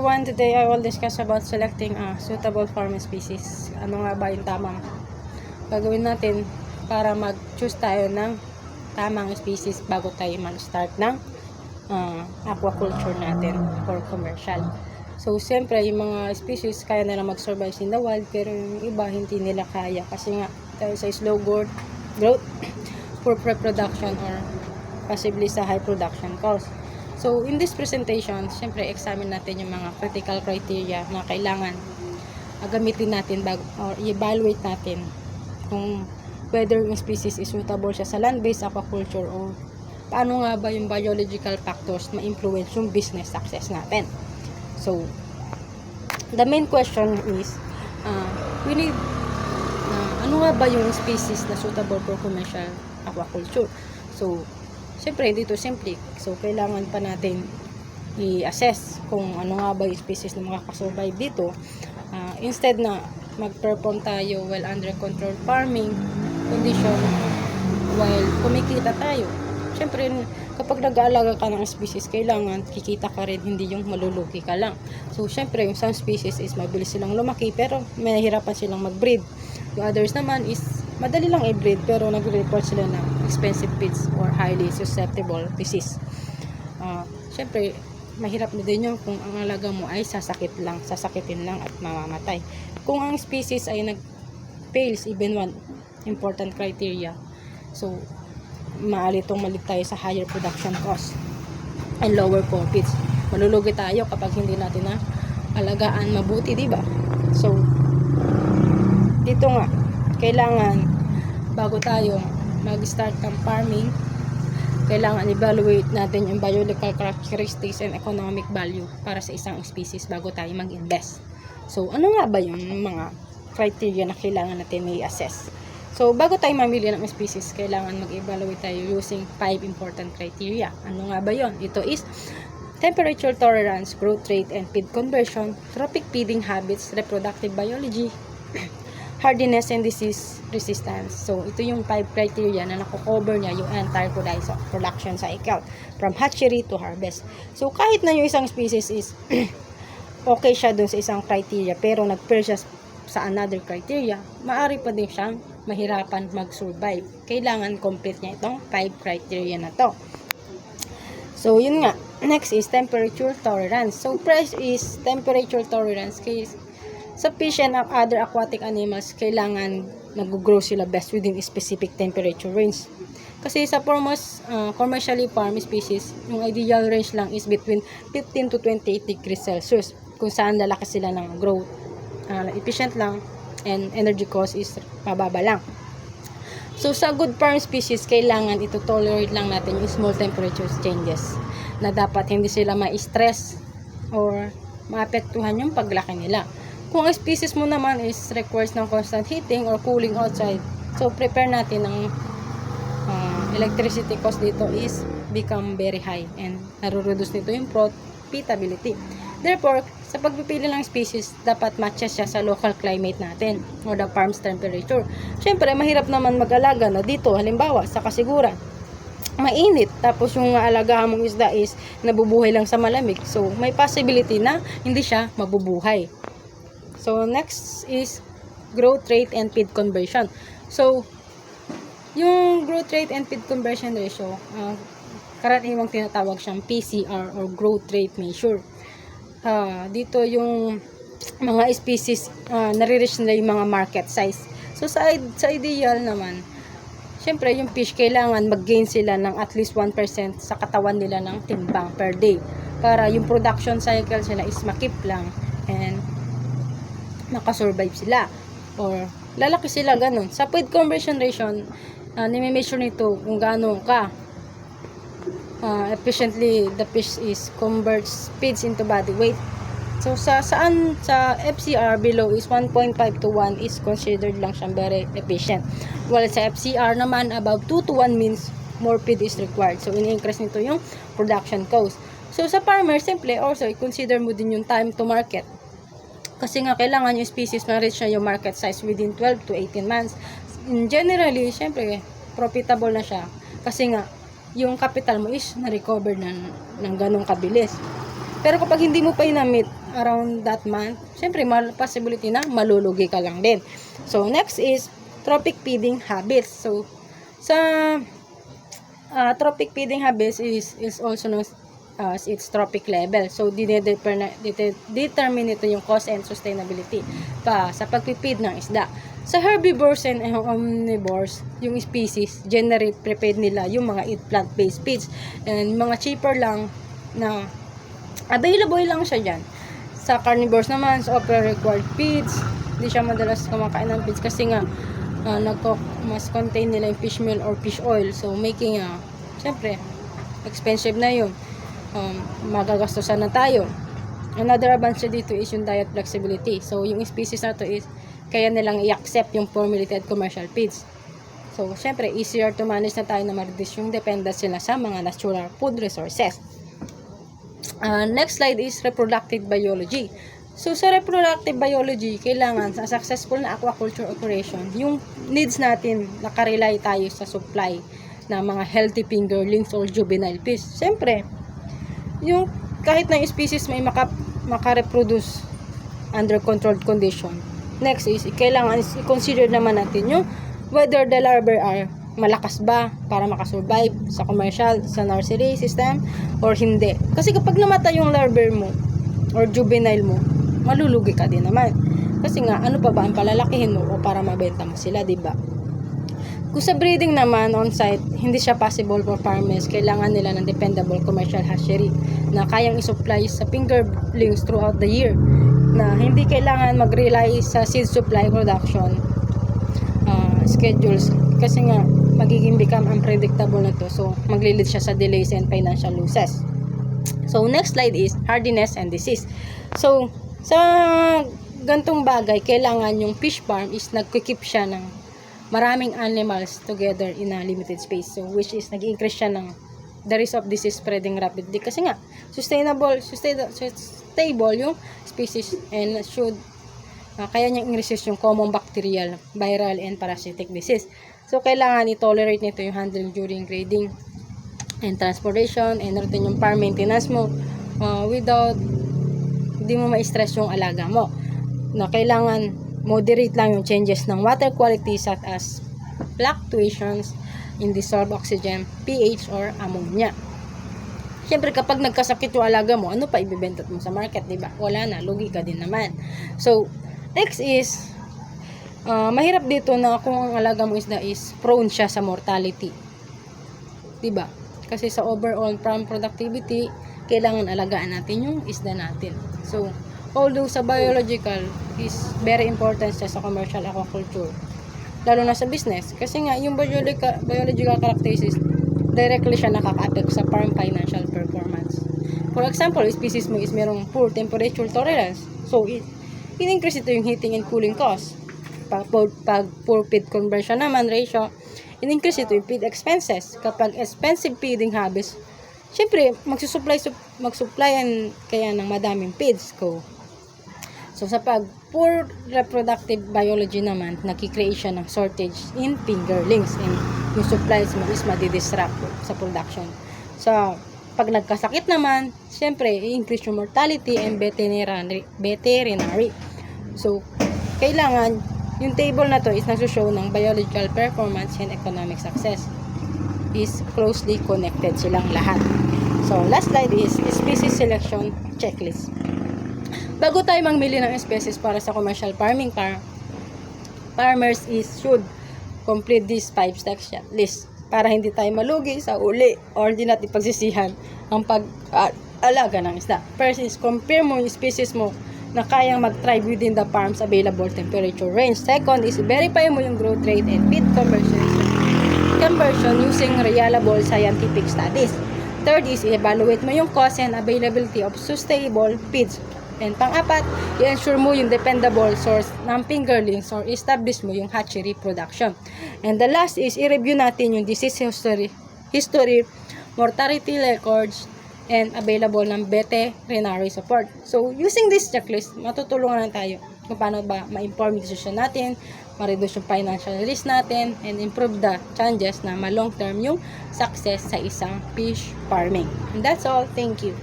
everyone, today I will discuss about selecting a suitable farming species. Ano nga ba yung tamang gagawin natin para mag-choose tayo ng tamang species bago tayo mag-start ng aquaculture natin for commercial. So, siyempre, yung mga species kaya nila mag-survive in the wild, pero yung iba hindi nila kaya kasi nga dahil sa slow growth, poor reproduction, or possibly sa high production cost. So, in this presentation, siyempre, examine natin yung mga critical criteria na kailangan gamitin natin or evaluate natin kung whether yung species is suitable siya sa land-based aquaculture o paano nga ba yung biological factors ma-influence yung business success natin. So, the main question is, we need, ano nga ba yung species na suitable for commercial aquaculture? So, siyempre, dito simple. So, kailangan pa natin i-assess kung ano nga ba yung species na makakasurvive dito. Instead na mag-perform tayo while under control farming condition while kumikita tayo. Siyempre, kapag nag-aalaga ka ng species, kailangan kikita ka rin, hindi yung malulugi ka lang. So, siyempre, yung some species is mabilis silang lumaki, pero may nahihirapan silang mag-breed. Yung others naman is madali lang i-breed, pero nag-report sila ng expensive feeds or highly susceptible disease. Siyempre, mahirap na din yung kung ang alaga mo ay sasakitin lang at mamamatay. Kung ang species ay nag-fails even one important criteria, so, maalitong malit tayo sa higher production cost and lower profits. Malulugi tayo kapag hindi natin na alagaan mabuti, diba? So, dito nga, kailangan bago tayo mag-start ng farming, kailangan evaluate natin yung biological characteristics and economic value para sa isang species bago tayo mag-invest. So, ano nga ba yung mga criteria na kailangan natin i-assess? So, bago tayo mamili ng species, kailangan mag-evaluate tayo using 5 important criteria. Ano nga ba yon? Ito is temperature tolerance, growth rate and feed conversion, trophic feeding habits, reproductive biology, hardiness and disease resistance. So, ito yung 5 criteria na nakocover niya yung entire production cycle from hatchery to harvest. So, kahit na yung isang species is okay siya dun sa isang criteria pero nag-fail siya sa another criteria, maaari pa din siyang mahirapan mag-survive. Kailangan complete niya itong 5 criteria na to. So, yun nga. Next is temperature tolerance. So, first is temperature tolerance. Kaya sa fish and other aquatic animals, kailangan nag-grow sila best within a specific temperature range. Kasi sa foremost commercially farmed species, yung ideal range lang is between 15 to 28 degrees Celsius. Kung saan lalaki sila ng growth, efficient lang, and energy cost is mababa lang. So, sa good farm species, kailangan ito tolerate lang natin yung small temperature changes na dapat hindi sila ma-stress or maapektuhan yung paglaki nila. Kung ang species mo naman is requires ng constant heating or cooling outside, so prepare natin ng electricity cost dito is become very high and nare-reduce nito yung profitability. Therefore, sa pagpipili ng species, dapat matches siya sa local climate natin or the farm's temperature. Siyempre, mahirap naman mag-alaga na dito, halimbawa, sa kasiguran, mainit, tapos yung alagahan mong isda is nabubuhay lang sa malamig. So, may possibility na hindi siya mabubuhay. So, next is growth rate and feed conversion. So, yung growth rate and feed conversion ratio, karaniwang tinatawag siyang PCR or growth rate measure. Dito yung mga species nare-reach nila yung mga market size. So, sa ideal naman, syempre, yung fish kailangan mag-gain sila ng at least 1% sa katawan nila ng timbang per day para yung production cycle sila is makip lang and makasurvive sila or lalaki sila, ganun. Sa feed conversion ratio, nime-measure nito kung gaano ka efficiently the fish is converts feeds into body weight. So, sa FCR below is 1.5 to 1 is considered lang siyang very efficient. While sa FCR naman, above 2 to 1 means more feed is required. So, ini-increase nito yung production cost. So, sa farmer, simple, also, i-consider mo din yung time to market. Kasi nga, kailangan yung species ma-reach na yung market size within 12 to 18 months. Generally, syempre, profitable na siya. Kasi nga, yung capital mo is na-recover ng ganong kabilis. Pero kapag hindi mo pa inamit around that month, syempre, possibility na malulugi ka lang din. So, next is trophic feeding habits. So, sa trophic feeding habits is also known as its trophic level. So, determine ito yung cost and sustainability pa sa pagpipid ng isda. Sa herbivores and omnivores, yung species, generally prepared nila yung mga eat plant-based feeds. And mga cheaper lang na available lang siya dyan. Sa carnivores naman, sa required feeds, hindi siya madalas kumakain ng feeds kasi nga mas contain nila yung fish meal or fish oil. So, making, syempre, expensive na yun. Magagastosan na tayo. Another advantage dito is yung diet flexibility. So, yung species na to is kaya nilang i-accept yung formulated commercial feeds. So, syempre, easier to manage na tayo na ma-reduce yung dependency na sa mga natural food resources. Next slide is reproductive biology. So, sa reproductive biology, kailangan sa successful na aquaculture operation, yung needs natin, nakarely tayo sa supply ng mga healthy fingerlings or juvenile fish. Syempre, yung kahit na yung species may makareproduce under controlled condition. Next is, kailangan i-consider naman natin yung whether the larvae are malakas ba para makasurvive sa commercial, sa nursery system, or hindi. Kasi kapag namatay yung larvae mo, or juvenile mo, malulugi ka din naman. Kasi nga, ano pa ba ang palalakihin mo o para mabenta mo sila, diba? Kung sa breeding naman on-site, hindi siya possible for farmers. Kailangan nila ng dependable commercial hatchery na kayang isupply sa fingerlings throughout the year, na hindi kailangan mag-rely sa seed supply production schedules kasi nga magiging become unpredictable na to. So, maglilid siya sa delays and financial losses. So, next slide is hardiness and disease. So, sa gantong bagay, kailangan yung fish farm is nagkikip siya ng maraming animals together in a limited space. So, which is nag-increase siya ng the risk of disease spreading rapidly. Kasi nga, stable yung species and should kaya niyang i-resist yung common bacterial, viral, and parasitic disease. So, kailangan i-tolerate nito yung handling during grading and transportation and routine yung farm maintenance mo without hindi mo ma-stress yung alaga mo. Na kailangan moderate lang yung changes ng water quality such as fluctuations in dissolved oxygen, pH, or ammonia. Siyempre, kapag nagkasakit yung alaga mo, ano pa ibibenta mo sa market, diba? Wala na, lugi ka din naman. So, next is, mahirap dito na kung ang alaga mo isda is prone siya sa mortality. Diba? Kasi sa overall farm productivity, kailangan alagaan natin yung isda natin. So, although sa biological is very important siya sa commercial aquaculture, lalo na sa business, kasi nga yung biological characteristics directly siya nakaka-affect sa farm financial performance. For example, species mo is merong poor temperature tolerance, so in-increase ito yung heating and cooling cost. Pag poor feed conversion naman ratio, in-increase ito yung feed expenses. Kapag expensive feeding habits, syempre mag-supplyan kaya ng madaming feeds ko. So, sa poor reproductive biology naman, nagkikreate siya ng shortage in fingerlings and yung supplies mo is madidisrupt sa production. So, pag nagkasakit naman, syempre, i-increase yung mortality and veterinary. So, kailangan, yung table na to is nagsushow ng biological performance and economic success is closely connected silang lahat. So, last slide is species selection checklist. Bago tayo mamili ng species para sa commercial farming, farmers should complete this 5-step list para hindi tayo malugi sa uli or hindi natin pagsisihan ang pag-alaga ng isda. First is compare mo yung species mo na kayang mag-thrive within the farm's available temperature range. Second is verify mo yung growth rate and feed conversion using reliable scientific studies. Third is evaluate mo yung cost and availability of sustainable feeds. And pang-apat, i-ensure mo yung dependable source ng fingerlings or establish mo yung hatchery production. And the last is i-review natin yung disease history, mortality records, and available ng veterinary support. So, using this checklist, matutulungan na tayo kung paano ba ma-inform yung decision natin, ma-reduce yung financial risk natin, and improve the chances na ma-long term yung success sa isang fish farming. And that's all. Thank you.